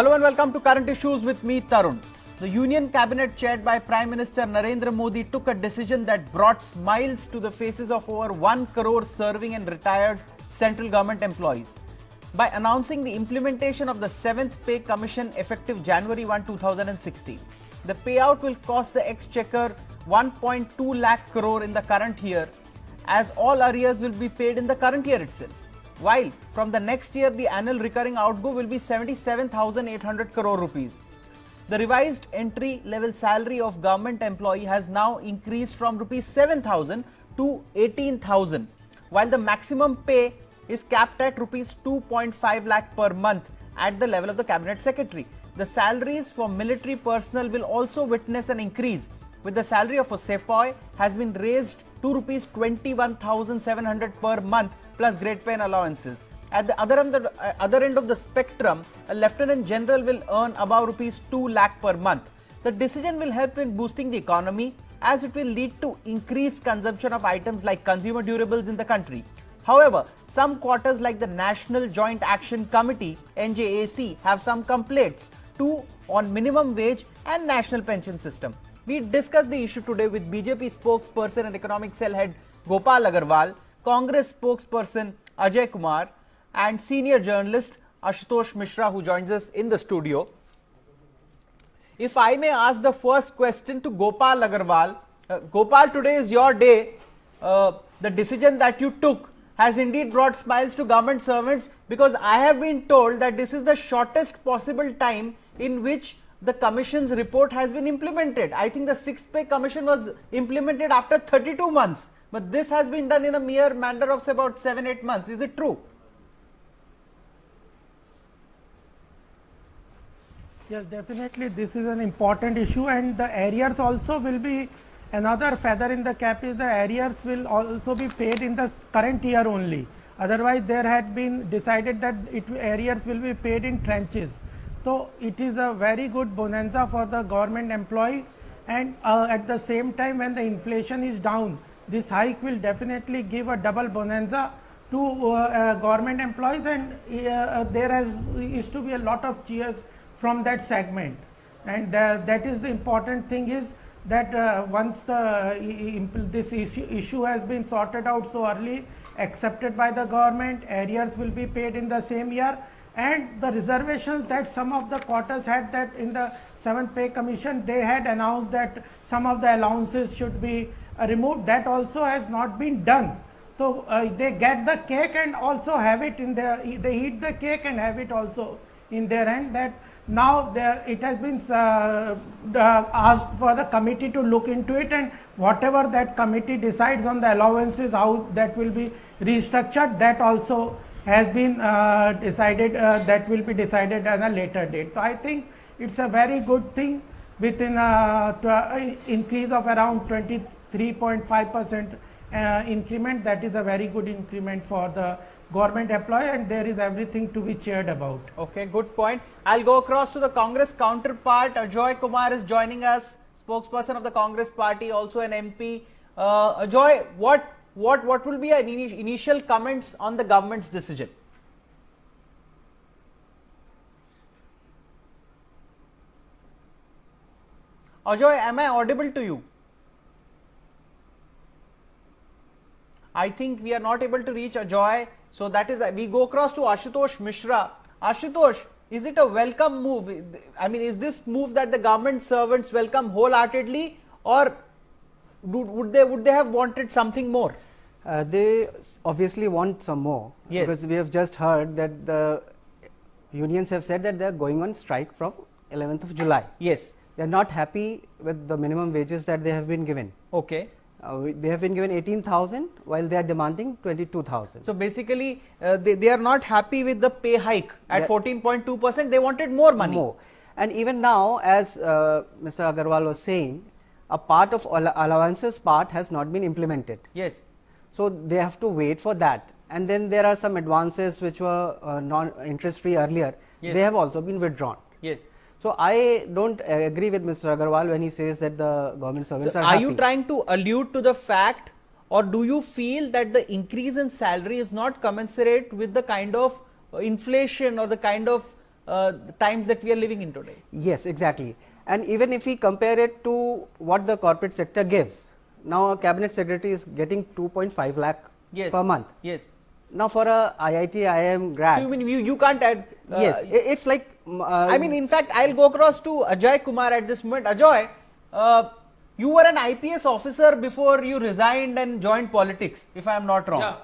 Hello and welcome to Current Issues with me, Tarun. The Union Cabinet chaired by Prime Minister Narendra Modi took a decision that brought smiles to the faces of over 1 crore serving and retired central government employees. By announcing the implementation of the 7th Pay Commission effective January 1, 2016. The payout will cost the Exchequer 1.2 lakh crore in the current year, as all arrears will be paid in the current year itself. While from the next year, the annual recurring outgo will be 77,800 crore rupees. The revised entry level salary of government employee has now increased from rupees 7,000 to 18,000, while the maximum pay is capped at rupees 2.5 lakh per month at the level of the cabinet secretary. The salaries for military personnel will also witness an increase, with the salary of a sepoy has been raised to rupees 21,700 per month plus great pay and allowances. At the other end of the spectrum, a lieutenant general will earn above rupees 2 lakh per month. The decision will help in boosting the economy, as it will lead to increased consumption of items like consumer durables in the country. However, some quarters like the National Joint Action Committee (NJAC) have some complaints too on minimum wage and national pension system. We discussed the issue today with BJP spokesperson and economic cell head Gopal Agarwal, Congress spokesperson Ajay Kumar, and senior journalist Ashutosh Mishra, who joins us in the studio. If I may ask the first question to Gopal Agarwal. Gopal, today is your day. The decision that you took has indeed brought smiles to government servants, because I have been told that this is the shortest possible time in which the commission's report has been implemented. I think the 6th Pay Commission was implemented after 32 months, but this has been done in a mere matter of about 7-8 months. Is it true? Yes, definitely this is an important issue, and the arrears also will be another feather in the cap. Is the arrears will also be paid in the current year only. Otherwise, there had been decided that arrears will be paid in tranches. So it is a very good bonanza for the government employee, and at the same time, when the inflation is down, this hike will definitely give a double bonanza to government employees, and there is to be a lot of cheers from that segment. And that is the important thing, is that once this issue has been sorted out so early, accepted by the government, arrears will be paid in the same year, and the reservations that some of the quarters had, that in the 7th Pay Commission they had announced that some of the allowances should be removed, that also has not been done. So they get the cake and also have it in their, they eat the cake and have it also in their hand. That now it has been asked for the committee to look into it, and whatever that committee decides on the allowances, how that will be restructured, that also has been decided, that will be decided at a later date. So I think it's a very good thing, within an increase of around 23.5% increment. That is a very good increment for the government employee, and there is everything to be cheered about. Okay, good point. I'll go across to the Congress counterpart. Ajoy Kumar is joining us, spokesperson of the Congress party, also an MP. Ajoy, what will be your initial comments on the government's decision? Ajoy, am I audible to you? I think we are not able to reach Ajoy, so that is, we go across to Ashutosh Mishra. Ashutosh, is it a welcome move? I mean, is this move that the government servants welcome wholeheartedly, or would they have wanted something more? They obviously want some more. Yes. Because we have just heard that the unions have said that they are going on strike from 11th of July. Yes. They are not happy with the minimum wages that they have been given. Okay. They have been given 18,000 while they are demanding 22,000. So basically, they are not happy with the pay hike at 14.2%. They wanted more money. More. And even now, as Mr. Agarwal was saying, a part of allowances part has not been implemented. Yes. So they have to wait for that. And then there are some advances which were non-interest free earlier. Yes. They have also been withdrawn. Yes. So I don't agree with Mr. Agarwal when he says that the government servants are happy. Are you trying to allude to the fact, or do you feel that the increase in salary is not commensurate with the kind of inflation or the kind of the times that we are living in today. Yes, exactly. And even if we compare it to what the corporate sector gives, now a cabinet secretary is getting 2.5 lakh Yes. per month. Yes. Now for a IIT, IIM grad, So you mean you can't add? yes, it's like I mean, in fact, I'll go across to Ajay Kumar at this moment. Ajay, you were an IPS officer before you resigned and joined politics, if I am not wrong. Yeah.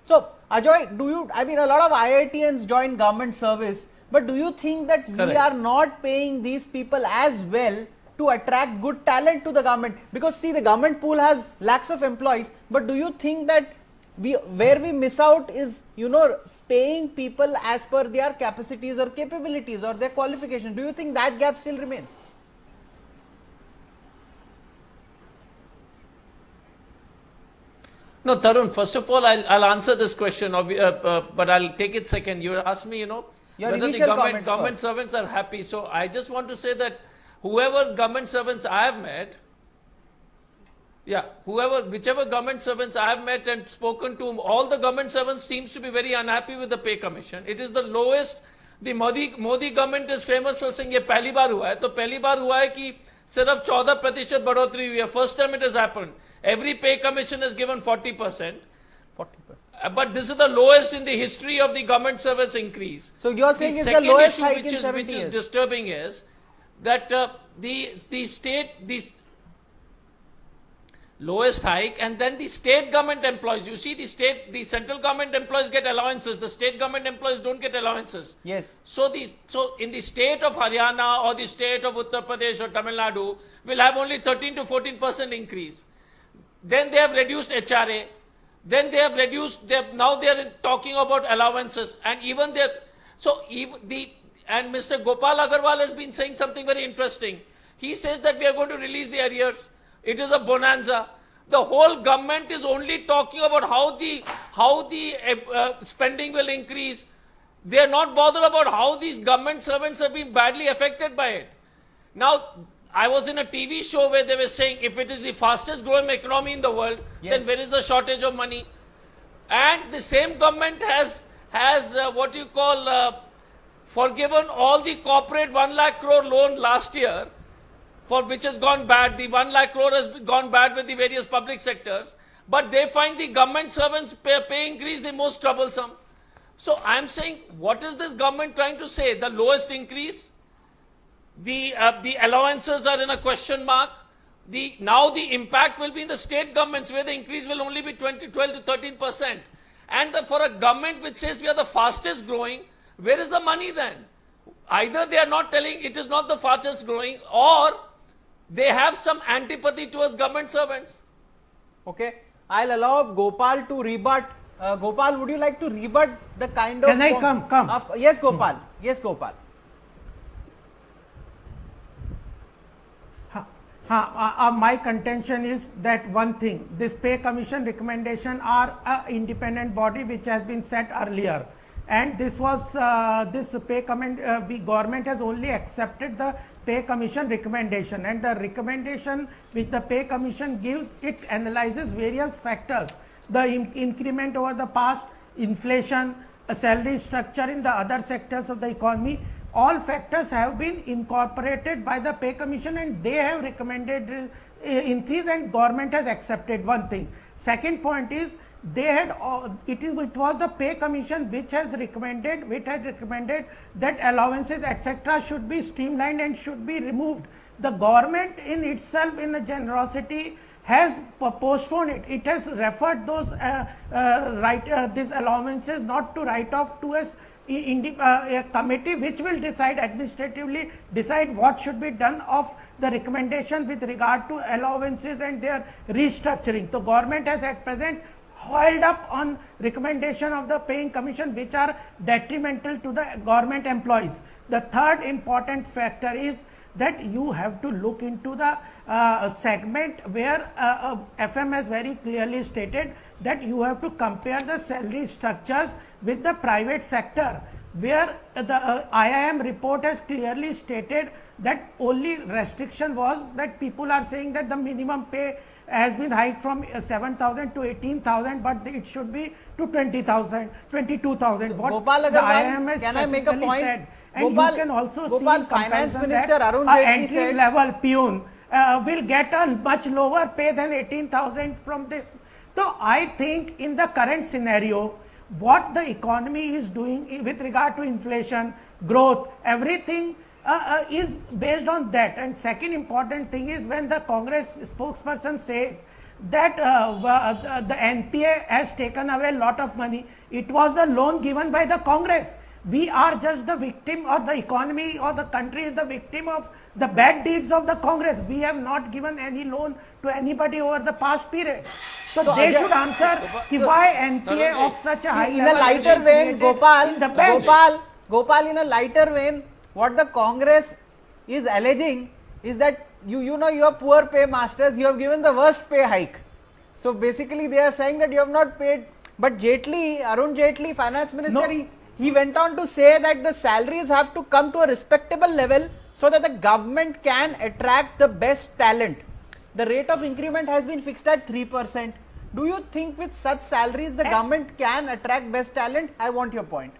So, Ajay, I mean, a lot of IITians join government service, but do you think that we Correct. are not paying these people as well to attract good talent to the government? Because see, the government pool has lakhs of employees, but do you think that where we miss out is, paying people as per their capacities or capabilities or their qualifications? Do you think that gap still remains? No, Tarun, first of all, I'll answer this question, but I'll take it second. You asked me, Your whether the initial government comments first. servants are happy. So I just want to say that whoever government servants I have met, whichever government servants I have met and spoken to, all the government servants seems to be very unhappy with the pay commission. It is the lowest. The Modi government is famous for saying ये पहली बार हुआ है, तो पहली बार हुआ है कि सिर्फ 14% बढ़ोतरी हुई है. First time it has happened. Every pay commission is given 40%. 40%. But this is the lowest in the history of the government service increase. So you are saying The it's the second lowest issue hike which in is 70 years. disturbing is that the lowest hike, and then the state government employees. You see, the central government employees get allowances. The state government employees don't get allowances. Yes. So in the state of Haryana or the state of Uttar Pradesh or Tamil Nadu will have only 13 to 14% increase. Then they have reduced HRA. Then they have reduced. Now they are talking about allowances, and even there. So and Mr. Gopal Agarwal has been saying something very interesting. He says that we are going to release the arrears. It is a bonanza. The whole government is only talking about how the spending will increase. They are not bothered about how these government servants have been badly affected by it. Now, I was in a TV show where they were saying if it is the fastest growing economy in the world, then where is the shortage of money? And the same government has what you call forgiven all the corporate 1 lakh crore loan last year, for which has gone bad. The 1 lakh crore has gone bad with the various public sectors, but they find the government servants pay increase the most troublesome. So I'm saying, what is this government trying to say? The lowest increase, the allowances are in a question mark. Now the impact will be in the state governments where the increase will only be 12 to 13%. And for a government which says we are the fastest growing, where is the money then? Either they are not telling it is not the fastest growing, or they have some antipathy towards government servants. Okay. I'll allow Gopal to rebut. Gopal, would you like to rebut the kind of... Can I come? Yes, Gopal. Yes, Gopal. My contention is that one thing, this pay commission recommendation are an independent body which has been set earlier, and this was this pay government has only accepted the pay commission recommendation, and the recommendation which the pay commission gives, it analyzes various factors, the increment over the past, inflation, a salary structure in the other sectors of the economy. All factors have been incorporated by the pay commission, and they have recommended increase, and government has accepted one thing. Second point is, it was the pay commission which has recommended that allowances etc. should be streamlined and should be removed. The government in itself, in the generosity, has postponed it. It has referred those these allowances not to write off to a committee which will administratively decide what should be done of the recommendation with regard to allowances and their restructuring. The government has at present held up on recommendation of the paying commission which are detrimental to the government employees. The third important factor is that you have to look into the segment where FM has very clearly stated that you have to compare the salary structures with the private sector. where the IIM report has clearly stated that only restriction was that people are saying that the minimum pay has been hiked from 7,000 to 18,000, but it should be to 20,000, 22,000. What Gopal the Agarwal, IIM has can I make a specifically point? said. And Gopal- you can also Gopal, see in Finance comparison Minister that Arun a Jaitley entry said- level peon will get a much lower pay than 18,000 from this. So I think in the current scenario, what the economy is doing with regard to inflation, growth, everything is based on that. And second important thing is when the Congress spokesperson says that the NPA has taken away a lot of money, it was the loan given by the Congress. We are just the victim, or the economy or the country is the victim of the bad deeds of the Congress. We have not given any loan to anybody over the past period. So they Ajay- should answer why NPA of such a high in a level has lighter been vein, created Gopal, in the bank. Gopal, in a lighter vein, what the Congress is alleging is that you know you are poor pay masters, you have given the worst pay hike. So basically they are saying that you have not paid. But Jaitley, Arun Jaitley, Finance Minister, No. he went on to say that the salaries have to come to a respectable level so that the government can attract the best talent. The rate of increment has been fixed at 3%. Do you think with such salaries the government can attract best talent? I want your point.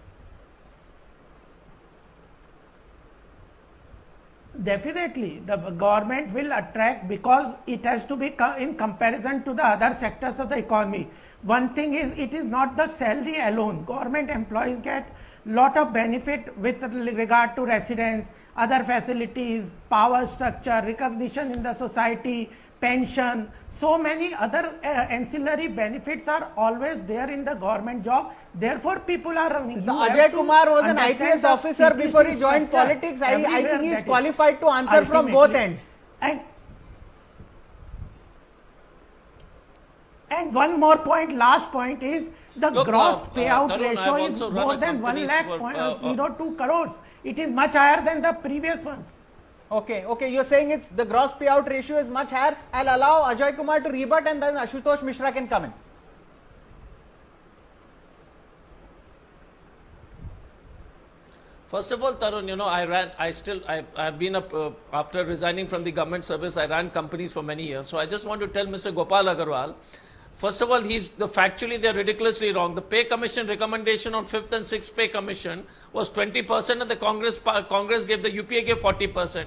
Definitely, the government will attract because it has to be in comparison to the other sectors of the economy. One thing is, it is not the salary alone. Government employees get lot of benefit with regard to residence, other facilities, power structure, recognition in the society, pension. So many other ancillary benefits are always there in the government job. Therefore, people are running. The Ajay Kumar was an understand IPS the officer before he CPC joined structure politics. I everywhere think he is that qualified to answer from both ultimately. ends. And one more point, last point is the Look, gross Tarun, payout I've ratio is also run more a than 1 companies lakh for, 0.02 crores. It is much higher than the previous ones. Okay, you're saying it's the gross payout ratio is much higher. I'll allow Ajay Kumar to rebut and then Ashutosh Mishra can come in. First of all, Tarun, you know, I've been after resigning from the government service, I ran companies for many years. So I just want to tell Mr. Gopal Agarwal, first of all, factually they're ridiculously wrong. The pay commission recommendation on 5th and 6th pay commission was 20% and the Congress gave, the UPA gave 40%.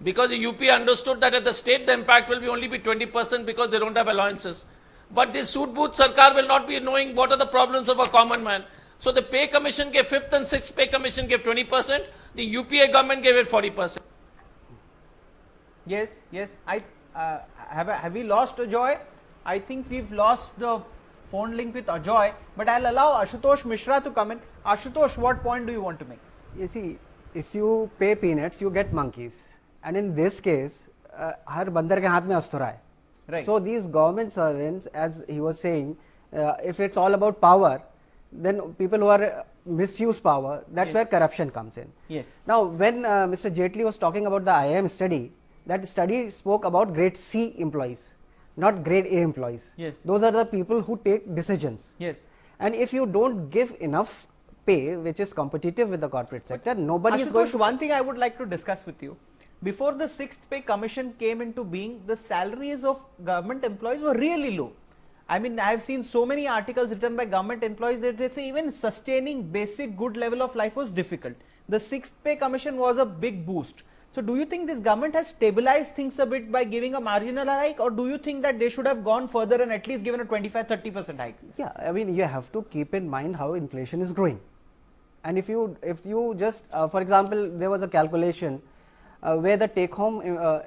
Because the UPA understood that at the state the impact will only be 20% because they don't have allowances. But this suit booth Sarkar will not be knowing what are the problems of a common man. So the pay commission gave 5th and 6th pay commission gave 20%, the UPA government gave it 40%. Yes. Have we lost Ajoy? I think we've lost the phone link with Ajoy, but I'll allow Ashutosh Mishra to come in. Ashutosh, what point do you want to make? You see, if you pay peanuts, you get monkeys. And in this case, हर बंदर के हाथ में अस्तुरा है. Right. So these government servants, as he was saying, if it's all about power, then people who are misuse power, that's where corruption comes in. Yes. Now, when Mr. Jaitley was talking about the IIM study, that study spoke about grade C employees, not grade A employees. Yes. Those are the people who take decisions. Yes. And if you don't give enough pay, which is competitive with the corporate sector, nobody is going Ashutosh, to. one thing I would like to discuss with you. Before the 6th pay commission came into being, the salaries of government employees were really low. I mean, I have seen so many articles written by government employees that they say even sustaining basic good level of life was difficult. The 6th pay commission was a big boost. So do you think this government has stabilized things a bit by giving a marginal hike, or do you think that they should have gone further and at least given a 25-30% hike? Yeah, I mean, you have to keep in mind how inflation is growing. And if you just, for example, there was a calculation where the take home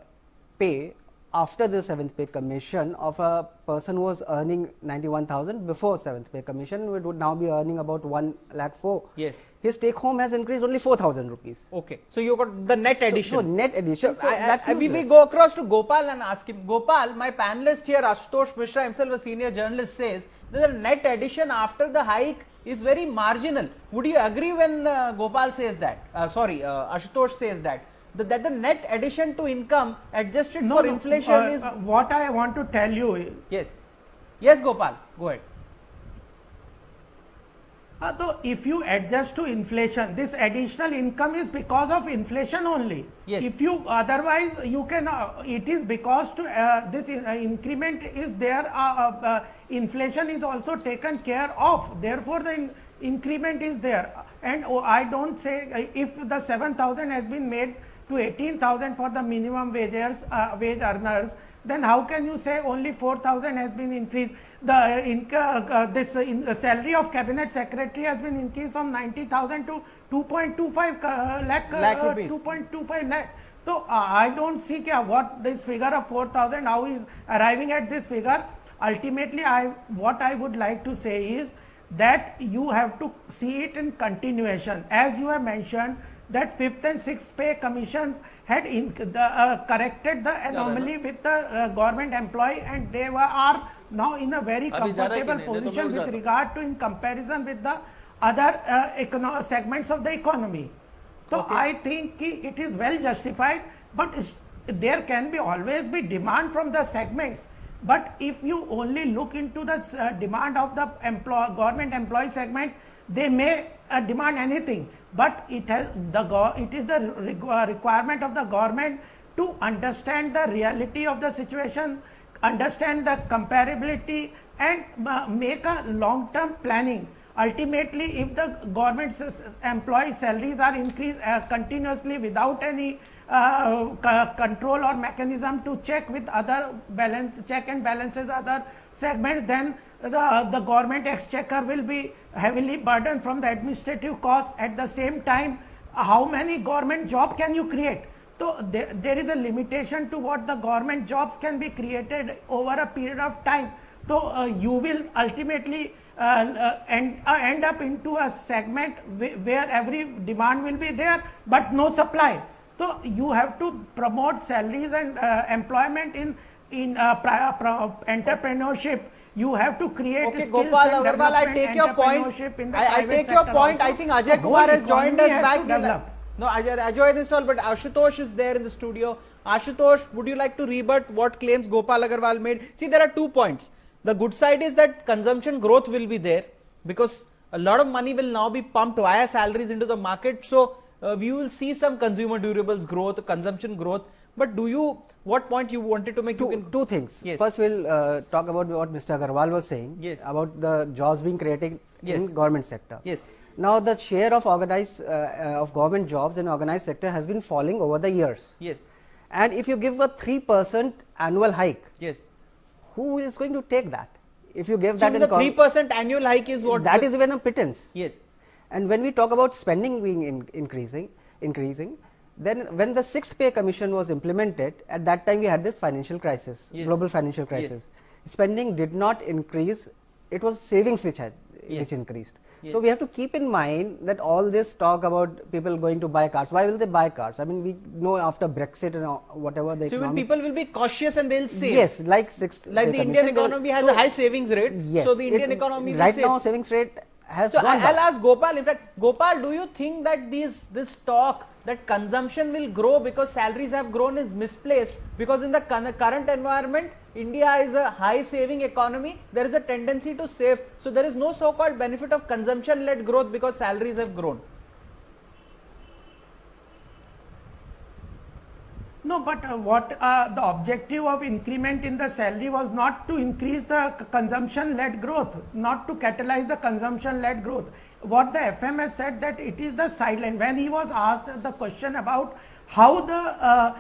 pay after the 7th pay commission of a person who was earning 91,000 before 7th pay commission would now be earning about 1,04,000. Yes. His take home has increased only 4,000 rupees. Okay. So you got the net addition. So net addition, that's we useless. go across to Gopal and ask him. Gopal, my panelist here, Ashutosh Mishra, himself a senior journalist, says that the net addition after the hike is very marginal. Would you agree when Gopal says that? Ashutosh says that the net addition to income adjusted for inflation is. What I want to tell you. Yes. Yes, Gopal, go ahead. So if you adjust to inflation, this additional income is because of inflation only. Yes. If you otherwise you can, it is because to this increment is there. Inflation is also taken care of. Therefore, the increment is there. And I don't say if the 7,000 has been made to 18,000 for the minimum wage earners, then how can you say only 4,000 has been increased? The salary of cabinet secretary has been increased from 90,000 to 2.25 lakh rupees. 2.25 lakh. So I don't see what this figure of 4,000, how is arriving at this figure. Ultimately, what I would like to say is that you have to see it in continuation. As you have mentioned, that 5th and 6th pay commissions had corrected the anomaly with the government employee, and they are now in a very comfortable position with regard to in comparison with the other segments of the economy. So I think it is well justified, but there can be always be demand from the segments. But if you only look into the demand of the government employee segment, they may demand anything, but it is the requirement of the government to understand the reality of the situation, understand the comparability, and make a long term planning. Ultimately, if the government employee salaries are increased continuously without any control or mechanism to check with other check and balances other segments, then the government exchequer will be heavily burdened from the administrative costs. At the same time, how many government jobs can you create? So there is a limitation to what the government jobs can be created over a period of time. So you will ultimately end up into a segment where every demand will be there but no supply. So you have to promote salaries and employment in entrepreneurship. You have to create skills Gopal and Agarwal, I development take your point. entrepreneurship in the I private take your sector point. also. I think Ajay The Kumar whole has joined economy us has back. to develop. No, Ajay is installed, but Ashutosh is there in the studio. Ashutosh, would you like to rebut what claims Gopal Agarwal made? See, there are 2 points. The good side is that consumption growth will be there because a lot of money will now be pumped via salaries into the market. So we will see some consumer durables growth, consumption growth. But what point you wanted to make? Two things. Yes. First, we'll talk about what Mr. Agarwal was saying about the jobs being created in government sector. Yes. Now, the share of of government jobs in organized sector has been falling over the years. Yes. And if you give a 3% annual hike, Yes. who is going to take that? If you give So that the 3% annual hike is what? That is even a pittance. Yes. And when we talk about spending being increasing, then when the 6th pay commission was implemented, at that time we had this financial crisis, global financial crisis. Spending did not increase, it was savings which increased. So we have to keep in mind that all this talk about people going to buy cars, why will they buy cars? I mean, we know after Brexit and whatever the economic, people will be cautious and they'll save. Yes, like the Indian economy has a high savings rate. Yes, so the Indian economy will right save. now savings rate has so gone I'll down. ask Gopal, in fact, Gopal, do you think that this talk that consumption will grow because salaries have grown is misplaced? Because in the current environment, India is a high saving economy. There is a tendency to save. So there is no so-called benefit of consumption led growth because salaries have grown. No, but what the objective of increment in the salary was not to increase the consumption-led growth, not to catalyze the consumption-led growth. What the FM has said that it is the sideline. When he was asked the question about how the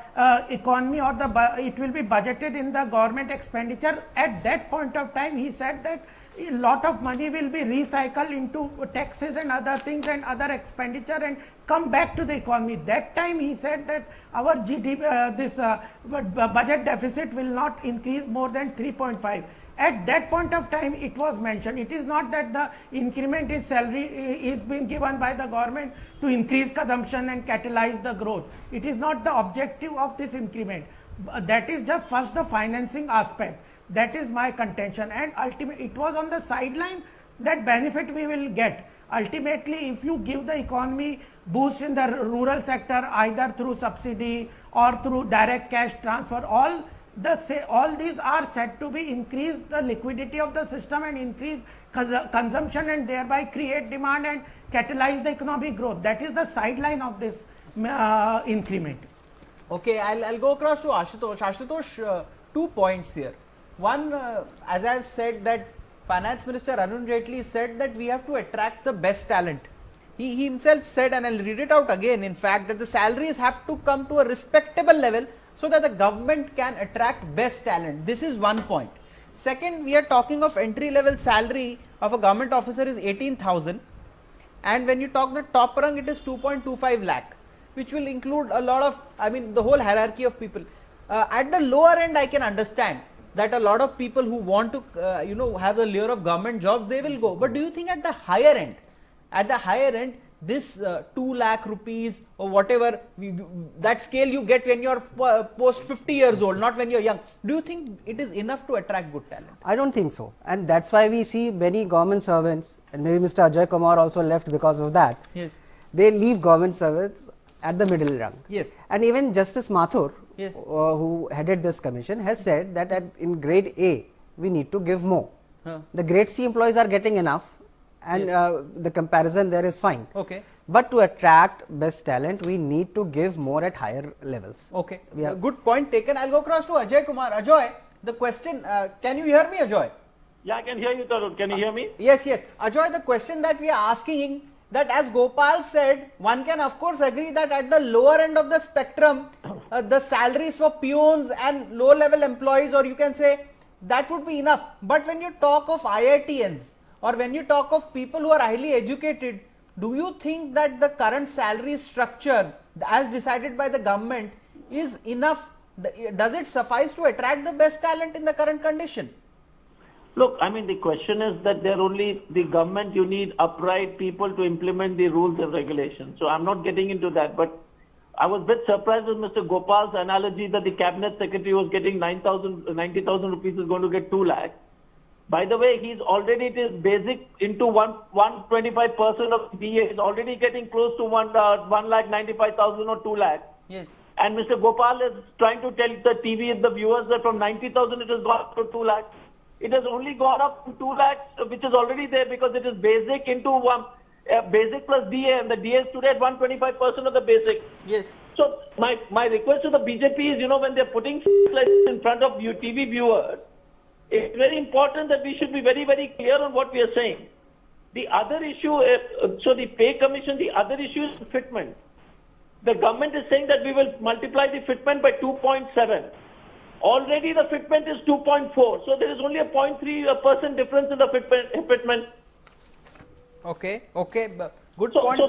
economy or it will be budgeted in the government expenditure, at that point of time he said that a lot of money will be recycled into taxes and other things and other expenditure and come back to the economy. That time he said that our GDP, budget deficit will not increase more than 3.5. At that point of time it was mentioned. It is not that the increment in salary is being given by the government to increase consumption and catalyze the growth. It is not the objective of this increment. That is just first the financing aspect. That is my contention, and ultimately it was on the sideline that benefit we will get. Ultimately, if you give the economy boost in the rural sector either through subsidy or through direct cash transfer, all all these are said to be increase the liquidity of the system and increase consumption and thereby create demand and catalyze the economic growth. That is the sideline of this increment. Okay, I'll go across to Ashutosh. Ashutosh, 2 points here. One, as I've said, that Finance Minister Arun Jaitley said that we have to attract the best talent. He himself said, and I'll read it out again, in fact, that the salaries have to come to a respectable level so that the government can attract best talent. This is one point. Second, we are talking of entry level salary of a government officer is 18,000, and when you talk the top rung, it is 2.25 lakh, which will include a lot of, I mean, the whole hierarchy of people. At the lower end, I can understand that a lot of people who want to, have the lure of government jobs, they will go. But do you think at the higher end, this 2 lakh rupees or whatever, that scale you get when you're post 50 years old, not when you're young, do you think it is enough to attract good talent? I don't think so, and that's why we see many government servants, and maybe Mr. Ajay Kumar also left because of that. Yes. They leave government service at the middle rung. Yes. And even Justice Mathur, yes, who headed this commission, has said that in grade A we need to give more. The grade C employees are getting enough, and the comparison there is fine. Okay. But to attract best talent, we need to give more at higher levels. Okay. Good point taken. I'll go across to Ajay Kumar. Ajay, the question, can you hear me, Ajay? Yeah, I can hear you, Tarun. Can you hear me? Yes, yes. Ajay, the question that we are asking, that as Gopal said, one can of course agree that at the lower end of the spectrum, the salaries for peons and low level employees, or you can say that would be enough. But when you talk of IITians, or when you talk of people who are highly educated, do you think that the current salary structure as decided by the government is enough? Does it suffice to attract the best talent in the current condition? Look, I mean, the question is that they're only the government, you need upright people to implement the rules and regulations. So I'm not getting into that, but I was a bit surprised with Mr. Gopal's analogy that the cabinet secretary was getting 90,000 rupees is going to get 2 lakh. By the way, he's already, it is basic into 125% of DA. He's already getting close to 1,95,000 or 2 lakh. Yes. And Mr. Gopal is trying to tell the TV and the viewers that from 90,000 it has gone up to 2 lakh. It has only gone up to 2 lakhs, which is already there because it is basic into basic plus DA, and the DA is today at 125% of the basic. Yes. So my request to the BJP is, when they're putting like in front of you TV viewers, it's very important that we should be very, very clear on what we are saying. The other issue, so the pay commission, the other issue is fitment. The government is saying that we will multiply the fitment by 2.7. Already the fitment is 2.4. So there is only a 0.3% difference in the fitment. Okay. Good point.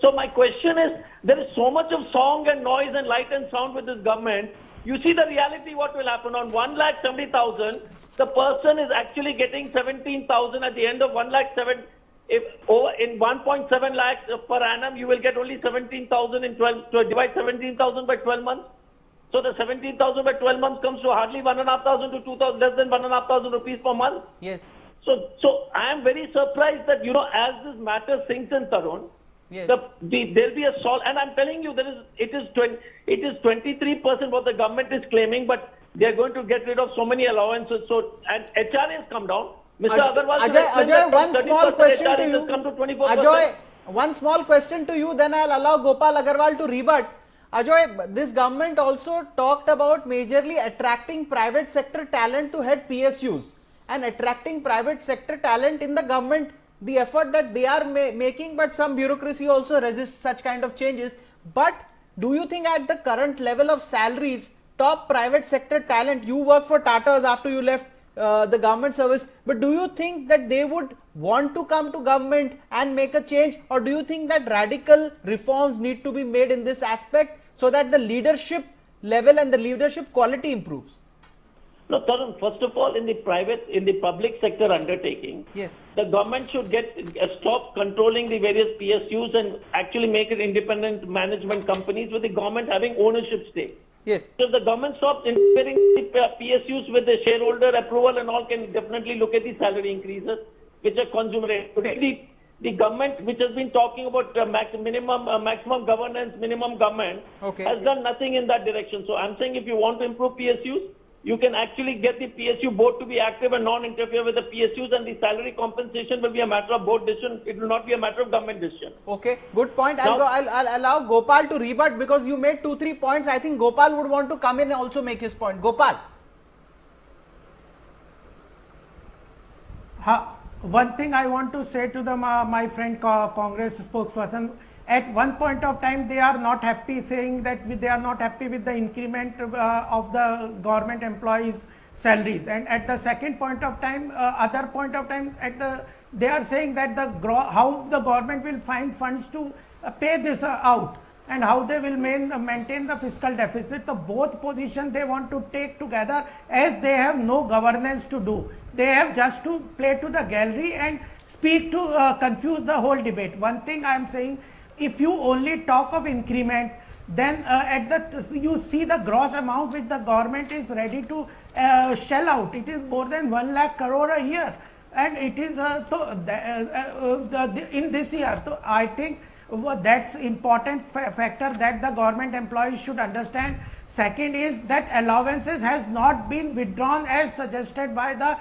So my question is, there is so much of song and noise and light and sound with this government. You see the reality, what will happen on 1,70,000, the person is actually getting 17,000 at the end of 1,07,000. If in 1.7 lakhs per annum, you will get only 17,000 in 12, so divide 17,000 by 12 months. So the 17,000 by 12 months comes to hardly 1,500 to 2,000, less than 1,500 rupees per month. Yes. So I am very surprised that, as this matter sinks in, Tarun, yes, there'll be a solve, and I'm telling you, it is 23% what the government is claiming, but they are going to get rid of so many allowances. So, and HR has come down. Mr. Agarwal, Ajay, one small question HR to you. has come to 24%. Ajay, one small question to you, then I'll allow Gopal Agarwal to rebut. Ajay, this government also talked about majorly attracting private sector talent to head PSUs, and attracting private sector talent in the government, the effort that they are making, but some bureaucracy also resists such kind of changes. But do you think at the current level of salaries, top private sector talent, you work for Tata's after you left the government service, but do you think that they would want to come to government and make a change, or do you think that radical reforms need to be made in this aspect so that the leadership level and the leadership quality improves? No, Tarun, first of all, in the public sector undertaking, yes, the government should stop controlling the various PSUs and actually make it independent management companies with the government having ownership stake. yes. So if the government stops interfering the PSUs with the shareholder approval and all, can definitely look at the salary increases, which are consummate. Today, the government, which has been talking about maximum governance, minimum government, Okay. has done nothing in that direction. So I'm saying, if you want to improve PSUs, you can actually get the PSU board to be active and non-interfere with the PSUs, and the salary compensation will be a matter of board decision. It will not be a matter of government decision. Okay, good point. Now- I'll allow Gopal to rebut because you made 2-3 points. I think Gopal would want to come in and also make his point. Gopal. One thing I want to say to my friend Congress spokesperson, at one point of time they are not happy, saying that they are not happy with the increment of the government employees' salaries, and at the second point of time, other point of time, they are saying that how the government will find funds to pay this out, and how they will maintain the fiscal deficit. So both positions they want to take together, as they have no governance to do. They have just to play to the gallery and speak to confuse the whole debate. One thing I am saying, if you only talk of increment, then you see the gross amount which the government is ready to shell out. It is more than 1 lakh crore a year, and it is in this year. So I think that's important factor that the government employees should understand. Second is that allowances has not been withdrawn as suggested by the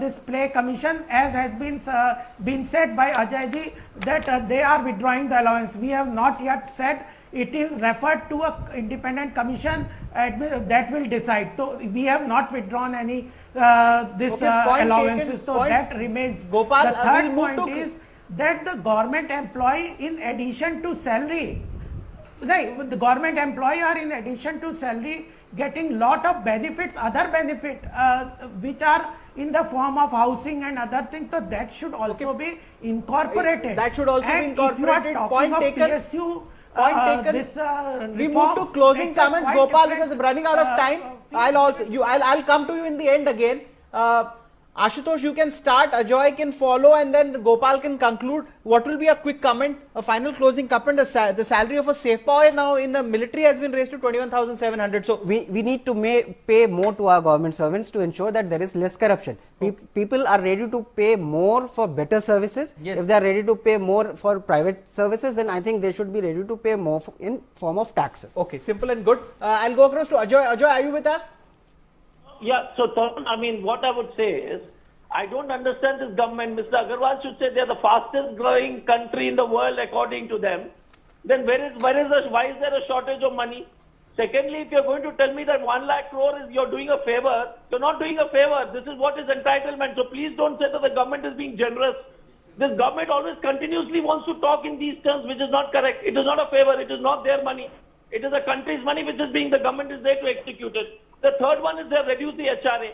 this play commission, as has been said by Ajay ji, that they are withdrawing the allowance. We have not yet said. It is referred to a independent commission that will decide. So we have not withdrawn any allowances. Taken, so that remains. Gopal, the third we'll point is that the government employee, in addition to salary, the government employee are in addition to salary getting lot of benefits, other benefit which are in the form of housing and other things. So that should also be incorporated. That should also and be incorporated. If you are Point talking taken. of PSU, We move to closing comments, Gopal, because running out of time. I'll come to you in the end again. Ashutosh, you can start, Ajoy can follow, and then Gopal can conclude. What will be a quick comment, a final closing comment? The salary of a safe boy now in the military has been raised to 21,700. So we need to pay more to our government servants to ensure that there is less corruption. People are ready to pay more for better services. Yes. If they are ready to pay more for private services, then I think they should be ready to pay more in form of taxes. okay, simple and good. I'll go across to Ajoy. Ajoy, are you with us? Yeah, so Tarun, I mean, what I would say is, I don't understand this government. Mr. Agarwal should say they are the fastest growing country in the world according to them. Then why is there a shortage of money? Secondly, if you're going to tell me that 1 lakh crore is you're doing a favor, you're not doing a favor. This is what is entitlement. So please don't say that the government is being generous. This government always continuously wants to talk in these terms, which is not correct. It is not a favor. It is not their money. It is the country's money which is being, the government is there to execute it. The third one is they have reduced the HRA.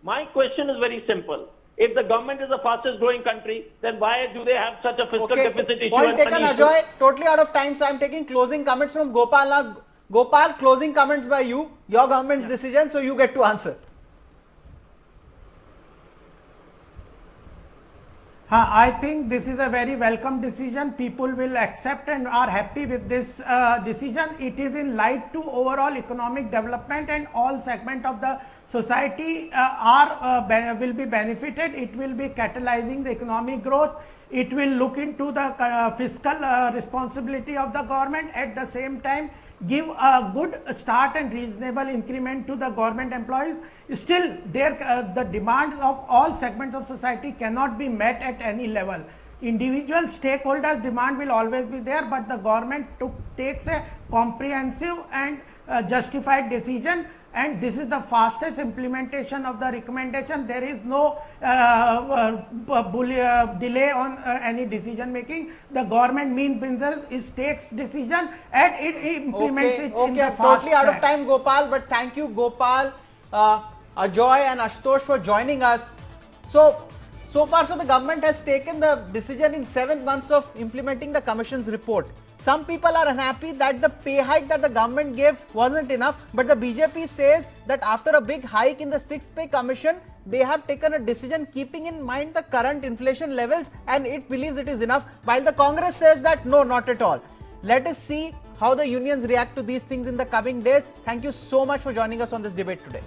My question is very simple. If the government is the fastest growing country, then why do they have such a fiscal deficit issue? Point and taken, money issue? Ajoy. Totally out of time, so I'm taking closing comments from Gopal now. Gopal, closing comments by you. Your government's decision, so you get to answer. I think this is a very welcome decision. People will accept and are happy with this decision. It is in light to overall economic development, and all segment of the society will be benefited. It will be catalyzing the economic growth. It will look into the fiscal responsibility of the government. At the same time, give a good start and reasonable increment to the government employees. Still, the demands of all segments of society cannot be met at any level. Individual stakeholders' demand will always be there, but the government takes a comprehensive and justified decision, and this is the fastest implementation of the recommendation. There is no delay on any decision making. The government means business takes decision and it implements it in the fast Totally out of track. time, Gopal, but thank you, Gopal, Ajoy and Ashutosh for joining us. So far, the government has taken the decision in 7 months of implementing the commission's report. Some people are unhappy that the pay hike that the government gave wasn't enough, but the BJP says that after a big hike in the 6th pay commission, they have taken a decision keeping in mind the current inflation levels, and it believes it is enough, while the Congress says that no, not at all. Let us see how the unions react to these things in the coming days. Thank you so much for joining us on this debate today.